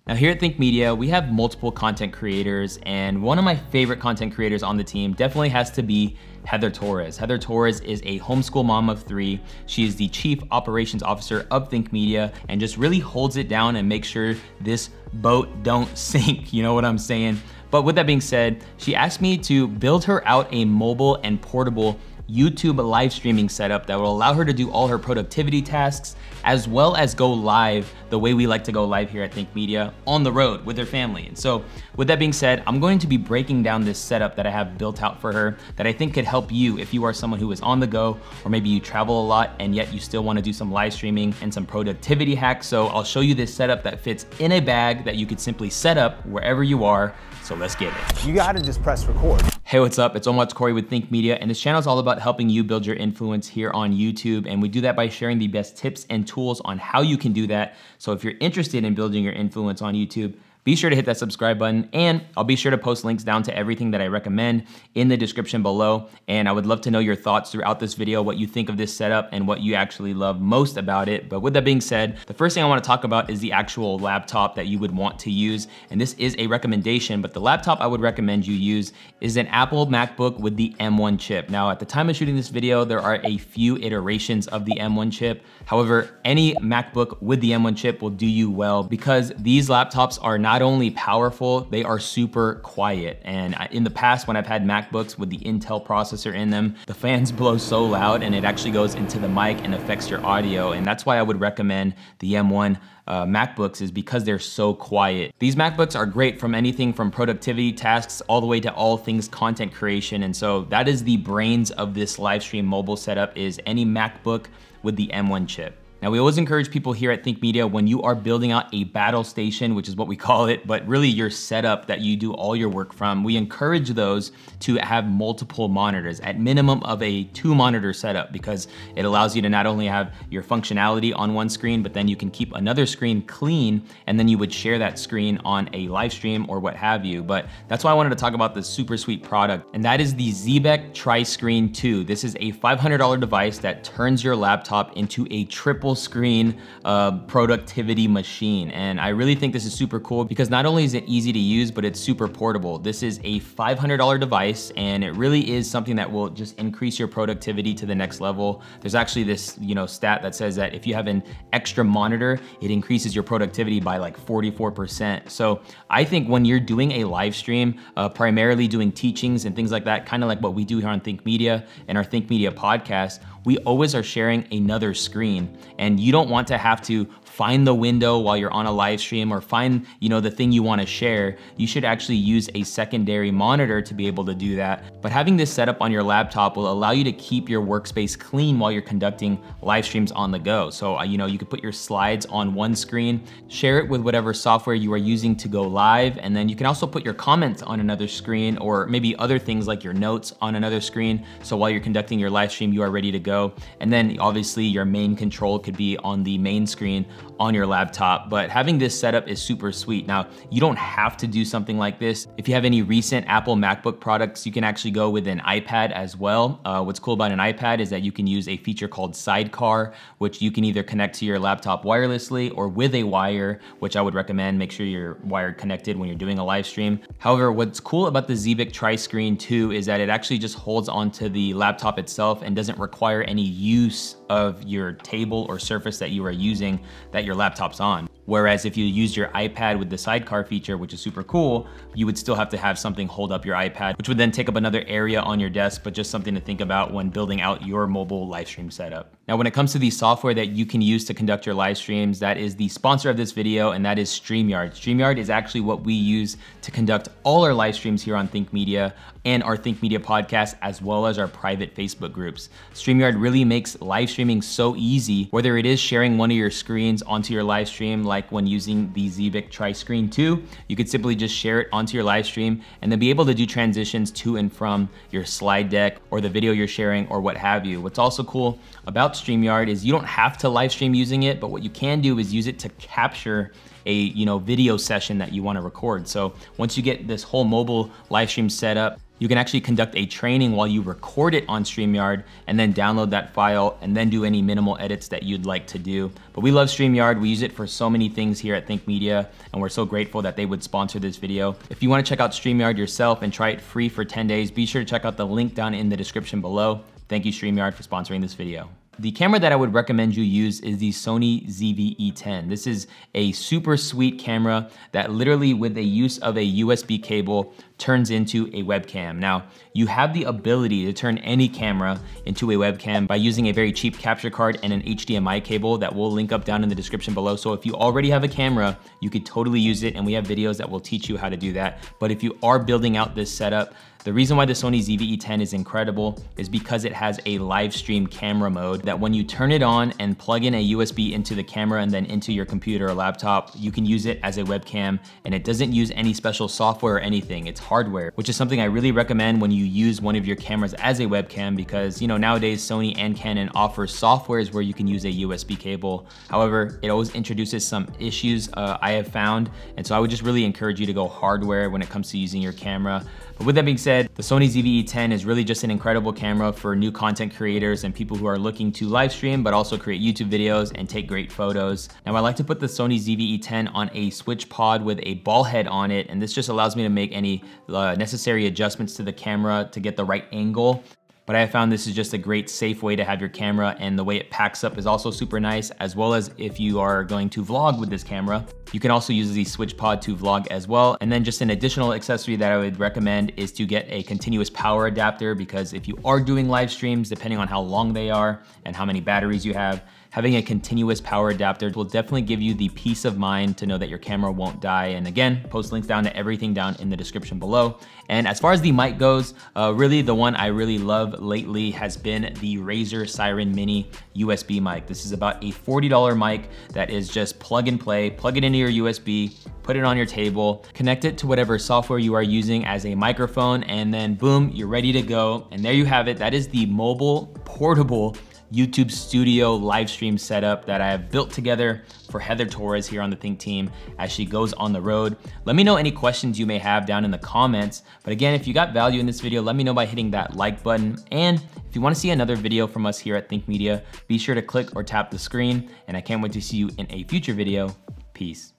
Now here at Think Media, we have multiple content creators, and one of my favorite content creators on the team definitely has to be Heather Torres. Heather Torres is a homeschool mom of 3. She is the Chief Operations Officer of Think Media and just really holds it down and makes sure this boat don't sink, you know what I'm saying? But with that being said, she asked me to build her out a mobile and portable YouTube live streaming setup that will allow her to do all her productivity tasks, as well as go live the way we like to go live here at Think Media, on the road with her family. And so with that being said, I'm going to be breaking down this setup that I have built out for her that I think could help you if you are someone who is on the go, or maybe you travel a lot and yet you still want to do some live streaming and some productivity hacks. So I'll show you this setup that fits in a bag that you could simply set up wherever you are. So let's get it. You gotta just press record. Hey, what's up? It's el-takrori with Think Media, and this channel is all about helping you build your influence here on YouTube. And we do that by sharing the best tips and tools on how you can do that. So if you're interested in building your influence on YouTube, be sure to hit that subscribe button, and I'll be sure to post links down to everything that I recommend in the description below. And I would love to know your thoughts throughout this video, what you think of this setup and what you actually love most about it. But with that being said, the first thing I want to talk about is the actual laptop that you would want to use. And this is a recommendation, but the laptop I would recommend you use is an Apple MacBook with the M1 chip. Now, at the time of shooting this video, there are a few iterations of the M1 chip. However, any MacBook with the M1 chip will do you well, because these laptops are not only powerful, they are super quiet. And in the past, when I've had MacBooks with the Intel processor in them, the fans blow so loud and it actually goes into the mic and affects your audio. And that's why I would recommend the M1 MacBooks, is because they're so quiet. These MacBooks are great from anything from productivity tasks all the way to all things content creation. And so that is the brains of this live stream mobile setup, is any MacBook with the M1 chip. Now, we always encourage people here at Think Media, when you are building out a battle station, which is what we call it, but really your setup that you do all your work from, we encourage those to have multiple monitors, at minimum of a 2-monitor setup, because it allows you to not only have your functionality on one screen, but then you can keep another screen clean, and then you would share that screen on a live stream or what have you. But that's why I wanted to talk about this super sweet product, and that is the ZV-E10 Tri-Screen 2. This is a $500 device that turns your laptop into a triple screen productivity machine. And I really think this is super cool, because not only is it easy to use, but it's super portable. This is a $500 device, and it really is something that will just increase your productivity to the next level. There's actually this, stat that says that if you have an extra monitor, it increases your productivity by like 44%. So I think when you're doing a live stream, primarily doing teachings and things like that, kind of like what we do here on Think Media and our Think Media podcast, we always are sharing another screen, and you don't want to have to find the window while you're on a live stream, or find, the thing you want to share. You should actually use a secondary monitor to be able to do that. But having this set up on your laptop will allow you to keep your workspace clean while you're conducting live streams on the go. So, you could put your slides on one screen, share it with whatever software you are using to go live, and then you can also put your comments on another screen, or maybe other things like your notes on another screen. So while you're conducting your live stream, you are ready to go. And then obviously your main control could be on the main screen on your laptop. But having this setup is super sweet. Now, you don't have to do something like this. If you have any recent Apple MacBook products, you can actually go with an iPad as well. What's cool about an iPad is that you can use a feature called Sidecar, which you can either connect to your laptop wirelessly or with a wire, which I would recommend. Make sure you're wired connected when you're doing a live stream. However, what's cool about the ZV-E10 Tri-Screen 2 is that it actually just holds onto the laptop itself and doesn't require any use of your table or surface that you are using that your laptop's on. Whereas if you use your iPad with the sidecar feature, which is super cool, you would still have to have something hold up your iPad, which would then take up another area on your desk, but just something to think about when building out your mobile live stream setup. Now, when it comes to the software that you can use to conduct your live streams, that is the sponsor of this video, and that is StreamYard. StreamYard is actually what we use to conduct all our live streams here on Think Media and our Think Media podcast, as well as our private Facebook groups. StreamYard really makes live streaming so easy, whether it is sharing one of your screens onto your live stream, like when using the ZV-E10 Tri-Screen 2, you could simply just share it onto your live stream and then be able to do transitions to and from your slide deck or the video you're sharing or what have you. What's also cool about StreamYard is you don't have to live stream using it, but what you can do is use it to capture a video session that you want to record. So once you get this whole mobile live stream set up, you can actually conduct a training while you record it on StreamYard and then download that file and then do any minimal edits that you'd like to do. But we love StreamYard. We use it for so many things here at Think Media, and we're so grateful that they would sponsor this video. If you want to check out StreamYard yourself and try it free for 10 days, be sure to check out the link down in the description below. Thank you, StreamYard, for sponsoring this video. The camera that I would recommend you use is the Sony ZV-E10. This is a super sweet camera that literally, with the use of a USB cable, turns into a webcam. Now, you have the ability to turn any camera into a webcam by using a very cheap capture card and an HDMI cable that we'll link up down in the description below. So if you already have a camera, you could totally use it, and we have videos that will teach you how to do that. But if you are building out this setup, the reason why the Sony ZV-E10 is incredible is because it has a live stream camera mode that when you turn it on and plug in a USB into the camera and then into your computer or laptop, you can use it as a webcam, and it doesn't use any special software or anything. It's hardware, which is something I really recommend when you use one of your cameras as a webcam, because nowadays Sony and Canon offer softwares where you can use a USB cable. However, it always introduces some issues I have found, and so I would just really encourage you to go hardware when it comes to using your camera. But with that being said, the Sony ZV-E10 is really just an incredible camera for new content creators and people who are looking to live stream, but also create YouTube videos and take great photos. Now, I like to put the Sony ZV-E10 on a switch pod with a ball head on it, and this just allows me to make any necessary adjustments to the camera to get the right angle. But I have found this is just a great safe way to have your camera, and the way it packs up is also super nice, as well as if you are going to vlog with this camera. You can also use the switch pod to vlog as well. And then just an additional accessory that I would recommend is to get a continuous power adapter, because if you are doing live streams, depending on how long they are and how many batteries you have, having a continuous power adapter will definitely give you the peace of mind to know that your camera won't die. And again, post links down to everything down in the description below. And as far as the mic goes, really the one I really love lately has been the Razer Siren Mini USB mic. This is about a $40 mic that is just plug and play, plug it into your USB, put it on your table, connect it to whatever software you are using as a microphone, and then boom, you're ready to go. And there you have it. That is the mobile, portable YouTube studio live stream setup that I have built together for Heather Torres here on the Think team as she goes on the road. Let me know any questions you may have down in the comments. But again, if you got value in this video, let me know by hitting that like button. And if you want to see another video from us here at Think Media, be sure to click or tap the screen. And I can't wait to see you in a future video. Peace.